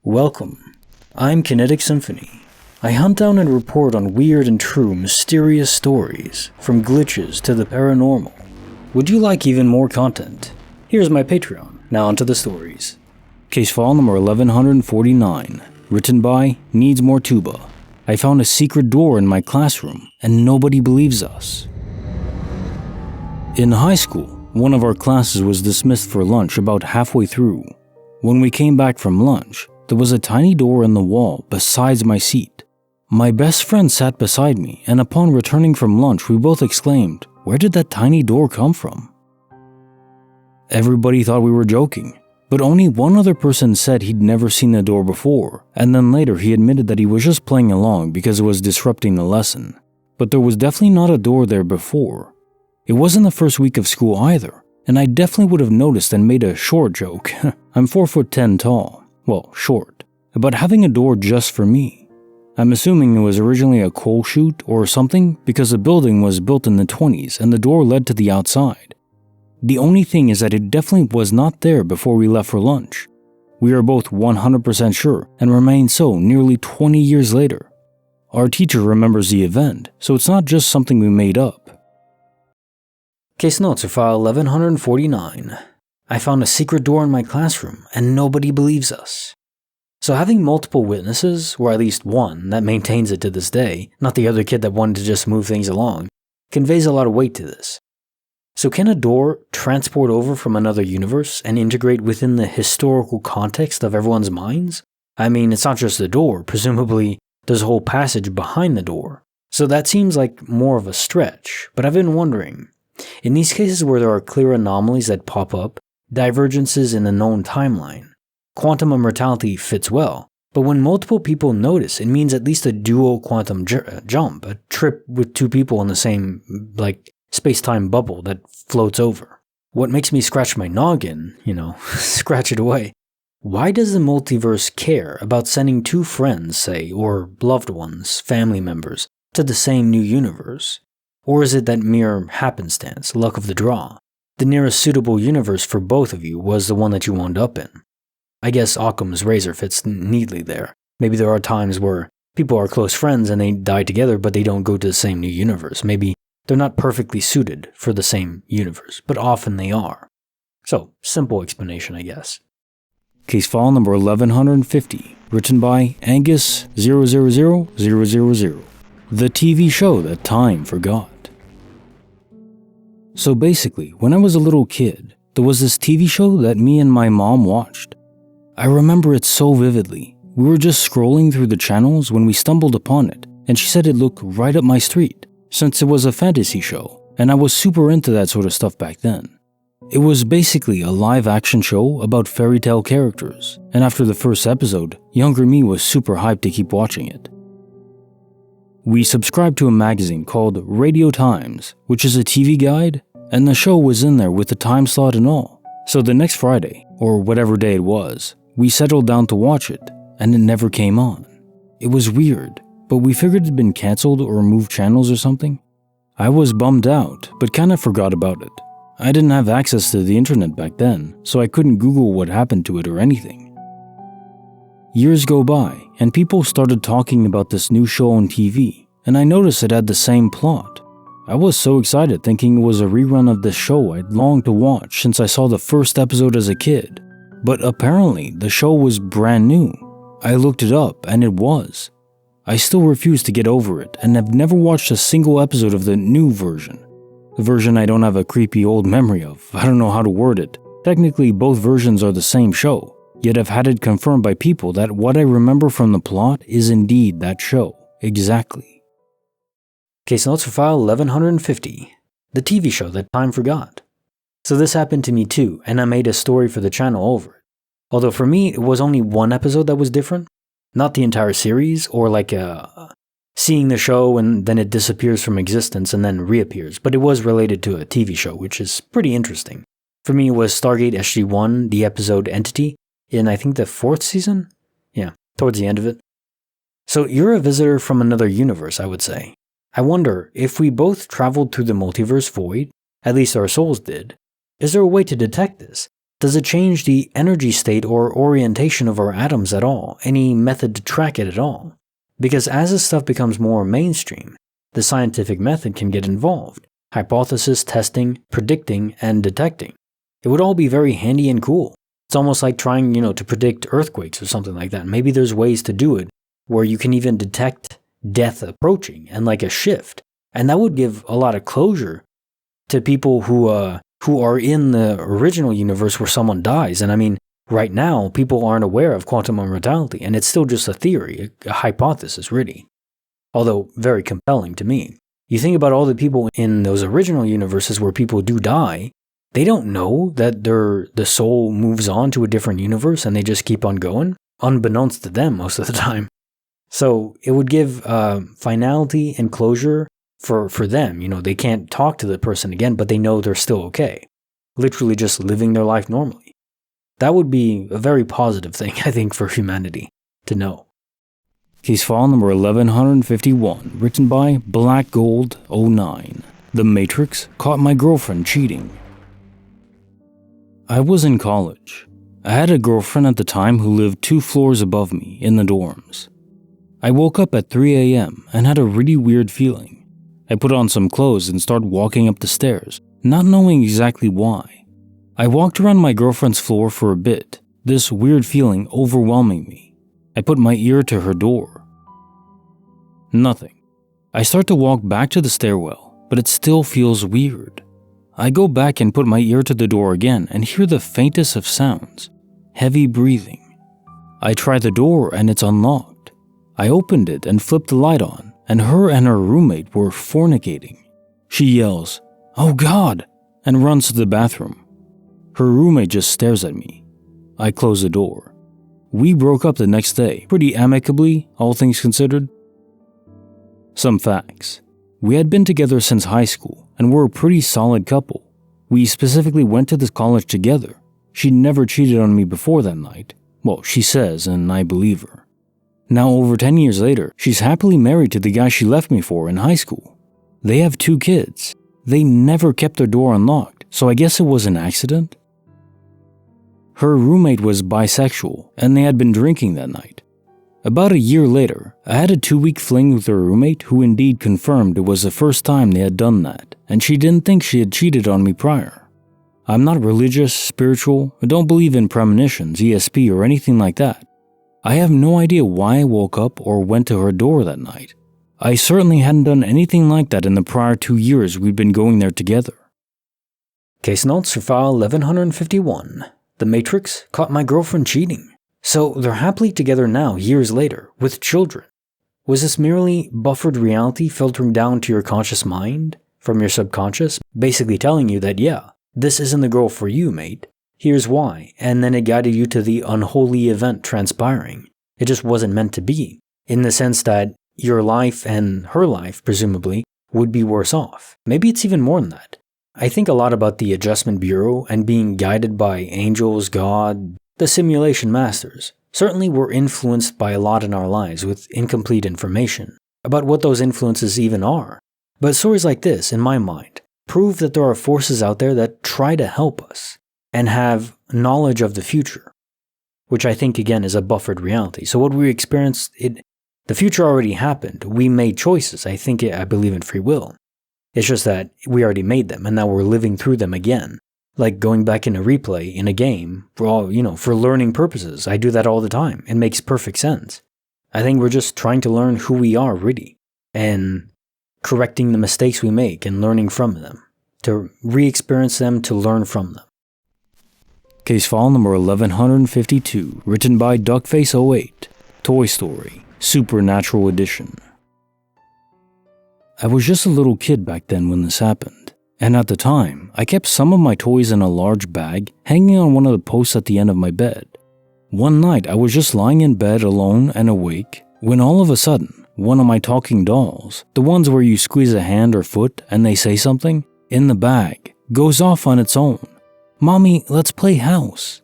Welcome. I'm Kinetic Symphony. I hunt down and report on weird and true mysterious stories, from glitches to the paranormal. Would you like even more content? Here's my Patreon. Now onto the stories. Case file number 1149, written by NeedsMoreTuba. I found a secret door in my classroom, and nobody believes us. In high school, one of our classes was dismissed for lunch about halfway through. When we came back from lunch, there was a tiny door in the wall beside my seat. My best friend sat beside me, and upon returning from lunch, we both exclaimed, "Where did that tiny door come from?" Everybody thought we were joking, but only one other person said he'd never seen the door before, and then later he admitted that he was just playing along because it was disrupting the lesson. But there was definitely not a door there before. It wasn't the first week of school either, and I definitely would have noticed and made a short joke. I'm 4'10" tall. Well, short, about having a door just for me. I'm assuming it was originally a coal chute or something because the building was built in the 20s and the door led to the outside. The only thing is that it definitely was not there before we left for lunch. We are both 100% sure and remain so nearly 20 years later. Our teacher remembers the event, so it's not just something we made up. Case notes are file 1149. I found a secret door in my classroom, and nobody believes us. So having multiple witnesses, or at least one that maintains it to this day, not the other kid that wanted to just move things along, conveys a lot of weight to this. So can a door transport over from another universe and integrate within the historical context of everyone's minds? I mean, it's not just the door, presumably there's a whole passage behind the door. So that seems like more of a stretch, but I've been wondering, in these cases where there are clear anomalies that pop up, divergences in the known timeline, quantum immortality fits well, but when multiple people notice, it means at least a dual quantum jump, a trip with two people in the same, space-time bubble that floats over. What makes me scratch my noggin, scratch it away. Why does the multiverse care about sending two friends, say, or loved ones, family members, to the same new universe? Or is it that mere happenstance, luck of the draw? The nearest suitable universe for both of you was the one that you wound up in. I guess Occam's razor fits neatly there. Maybe there are times where people are close friends and they die together, but they don't go to the same new universe. Maybe they're not perfectly suited for the same universe, but often they are. So, simple explanation, I guess. Case file number 1150, written by Angus 000000, the TV show that time forgot. So basically, when I was a little kid, there was this TV show that me and my mom watched. I remember it so vividly. We were just scrolling through the channels when we stumbled upon it, and she said it looked right up my street, since it was a fantasy show, and I was super into that sort of stuff back then. It was basically a live-action show about fairy tale characters, and after the first episode, younger me was super hyped to keep watching it. We subscribed to a magazine called Radio Times, which is a TV guide, and the show was in there with the time slot and all. So the next Friday, or whatever day it was, we settled down to watch it, and it never came on. It was weird, but we figured it had been cancelled or moved channels or something. I was bummed out, but kinda forgot about it. I didn't have access to the internet back then, so I couldn't Google what happened to it or anything. Years go by, and people started talking about this new show on TV, and I noticed it had the same plot. I was so excited thinking it was a rerun of this show I'd longed to watch since I saw the first episode as a kid. But apparently, the show was brand new. I looked it up, and it was. I still refuse to get over it, and have never watched a single episode of the new version. The version I don't have a creepy old memory of. I don't know how to word it. Technically, both versions are the same show, yet I've had it confirmed by people that what I remember from the plot is indeed that show. Exactly. Case notes for file 1150, the TV show that time forgot. So this happened to me too, and I made a story for the channel over it. Although for me, it was only one episode that was different, not the entire series, or seeing the show and then it disappears from existence and then reappears, but it was related to a TV show, which is pretty interesting. For me, it was Stargate SG-1, the episode Entity, in I think the 4th season? Yeah, towards the end of it. So you're a visitor from another universe, I would say. I wonder, if we both traveled through the multiverse void, at least our souls did, is there a way to detect this? Does it change the energy state or orientation of our atoms at all? Any method to track it at all? Because as this stuff becomes more mainstream, the scientific method can get involved. Hypothesis, testing, predicting, and detecting. It would all be very handy and cool. It's almost like trying, to predict earthquakes or something like that. Maybe there's ways to do it where you can even detect death approaching and like a shift. And that would give a lot of closure to people who are in the original universe where someone dies. And I mean, right now, people aren't aware of quantum immortality, and it's still just a theory, a hypothesis, really. Although very compelling to me. You think about all the people in those original universes where people do die, they don't know that the soul moves on to a different universe and they just keep on going, unbeknownst to them most of the time. So it would give finality and closure for them. They can't talk to the person again, but they know they're still okay. Literally just living their life normally. That would be a very positive thing, I think, for humanity to know. Case file number 1151, written by BlackGold09. The Matrix caught my girlfriend cheating. I was in college. I had a girlfriend at the time who lived 2 floors above me in the dorms. I woke up at 3 a.m. and had a really weird feeling. I put on some clothes and started walking up the stairs, not knowing exactly why. I walked around my girlfriend's floor for a bit, this weird feeling overwhelming me. I put my ear to her door. Nothing. I start to walk back to the stairwell, but it still feels weird. I go back and put my ear to the door again and hear the faintest of sounds, heavy breathing. I try the door and it's unlocked. I opened it and flipped the light on, and her roommate were fornicating. She yells, "Oh God!" and runs to the bathroom. Her roommate just stares at me. I close the door. We broke up the next day, pretty amicably, all things considered. Some facts. We had been together since high school and were a pretty solid couple. We specifically went to this college together. She never cheated on me before that night. Well, she says, and I believe her. Now, over 10 years later, she's happily married to the guy she left me for in high school. They have 2 kids. They never kept their door unlocked, so I guess it was an accident. Her roommate was bisexual, and they had been drinking that night. About a year later, I had a 2-week fling with her roommate who indeed confirmed it was the first time they had done that, and she didn't think she had cheated on me prior. I'm not religious, spiritual, I don't believe in premonitions, ESP, or anything like that. I have no idea why I woke up or went to her door that night. I certainly hadn't done anything like that in the prior 2 years we'd been going there together. Case notes for file 1151. The Matrix caught my girlfriend cheating. So they're happily together now, years later, with children. Was this merely buffered reality filtering down to your conscious mind from your subconscious, basically telling you that, yeah, this isn't the girl for you, mate. Here's why, and then it guided you to the unholy event transpiring. It just wasn't meant to be, in the sense that your life and her life, presumably, would be worse off. Maybe it's even more than that. I think a lot about the Adjustment Bureau and being guided by angels, God, the simulation masters. Certainly we're influenced by a lot in our lives with incomplete information about what those influences even are. But stories like this, in my mind, prove that there are forces out there that try to help us and have knowledge of the future, which I think again is a buffered reality. So what we experienced, the future already happened. We made choices. I believe in free will. It's just that we already made them and now we're living through them again. Like going back in a replay in a game for learning purposes. I do that all the time. It makes perfect sense. I think we're just trying to learn who we are really and correcting the mistakes we make and learning from them, to re-experience them, to learn from them. Case file number 1152, written by Duckface08, Toy Story, Supernatural Edition. I was just a little kid back then when this happened, and at the time, I kept some of my toys in a large bag hanging on one of the posts at the end of my bed. One night, I was just lying in bed alone and awake, when all of a sudden, one of my talking dolls, the ones where you squeeze a hand or foot and they say something, in the bag, goes off on its own. "Mommy, let's play house."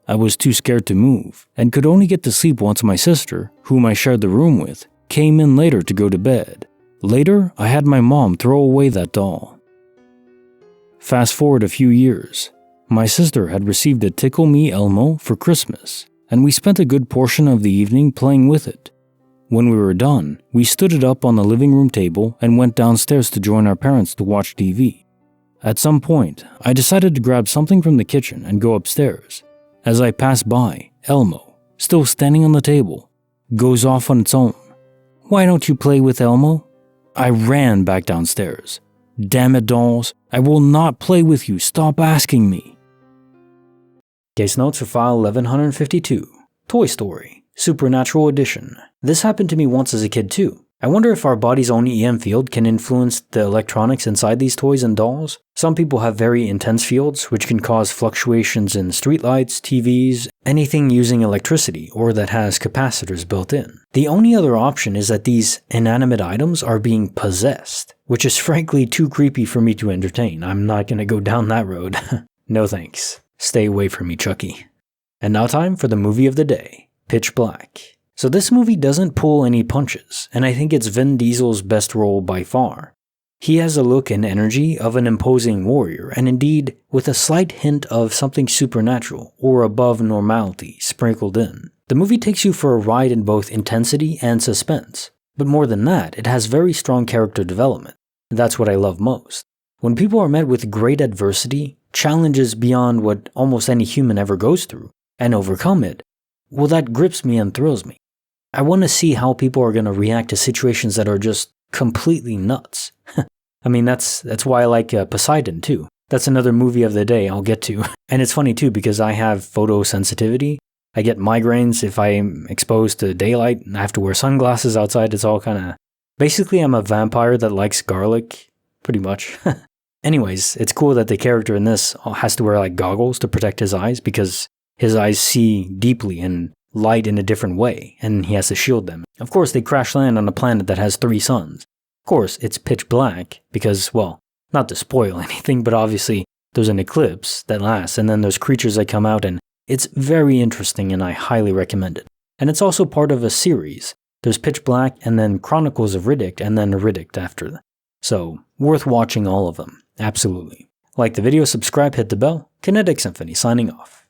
I was too scared to move, and could only get to sleep once my sister, whom I shared the room with, came in later to go to bed. Later, I had my mom throw away that doll. Fast forward a few years. My sister had received a Tickle Me Elmo for Christmas, and we spent a good portion of the evening playing with it. When we were done, we stood it up on the living room table and went downstairs to join our parents to watch TV. At some point, I decided to grab something from the kitchen and go upstairs. As I passed by, Elmo, still standing on the table, goes off on its own. "Why don't you play with Elmo?" I ran back downstairs. "Damn it, dolls, I will not play with you, stop asking me." Case notes for file 1152, Toy Story, Supernatural Edition. This happened to me once as a kid too. I wonder if our body's own EM field can influence the electronics inside these toys and dolls. Some people have very intense fields, which can cause fluctuations in streetlights, TVs, anything using electricity or that has capacitors built in. The only other option is that these inanimate items are being possessed, which is frankly too creepy for me to entertain. I'm not gonna go down that road. No thanks. Stay away from me, Chucky. And now time for the movie of the day, Pitch Black. So this movie doesn't pull any punches, and I think it's Vin Diesel's best role by far. He has a look and energy of an imposing warrior, and indeed, with a slight hint of something supernatural or above normality sprinkled in. The movie takes you for a ride in both intensity and suspense, but more than that, it has very strong character development. That's what I love most. When people are met with great adversity, challenges beyond what almost any human ever goes through, and overcome it, well, that grips me and thrills me. I want to see how people are going to react to situations that are just completely nuts. I mean, that's why I like Poseidon too. That's another movie of the day I'll get to. And it's funny too because I have photosensitivity. I get migraines if I'm exposed to daylight and I have to wear sunglasses outside. It's all kind of... Basically, I'm a vampire that likes garlic, pretty much. Anyways, it's cool that the character in this has to wear like goggles to protect his eyes because his eyes see deeply and light in a different way, and he has to shield them. Of course, they crash land on a planet that has 3 suns. Of course, it's pitch black because, well, not to spoil anything, but obviously there's an eclipse that lasts, and then there's creatures that come out, and it's very interesting, and I highly recommend it. And it's also part of a series. There's Pitch Black, and then Chronicles of Riddick, and then Riddick after that. So, worth watching all of them. Absolutely. Like the video, subscribe, hit the bell. Kinetic Symphony signing off.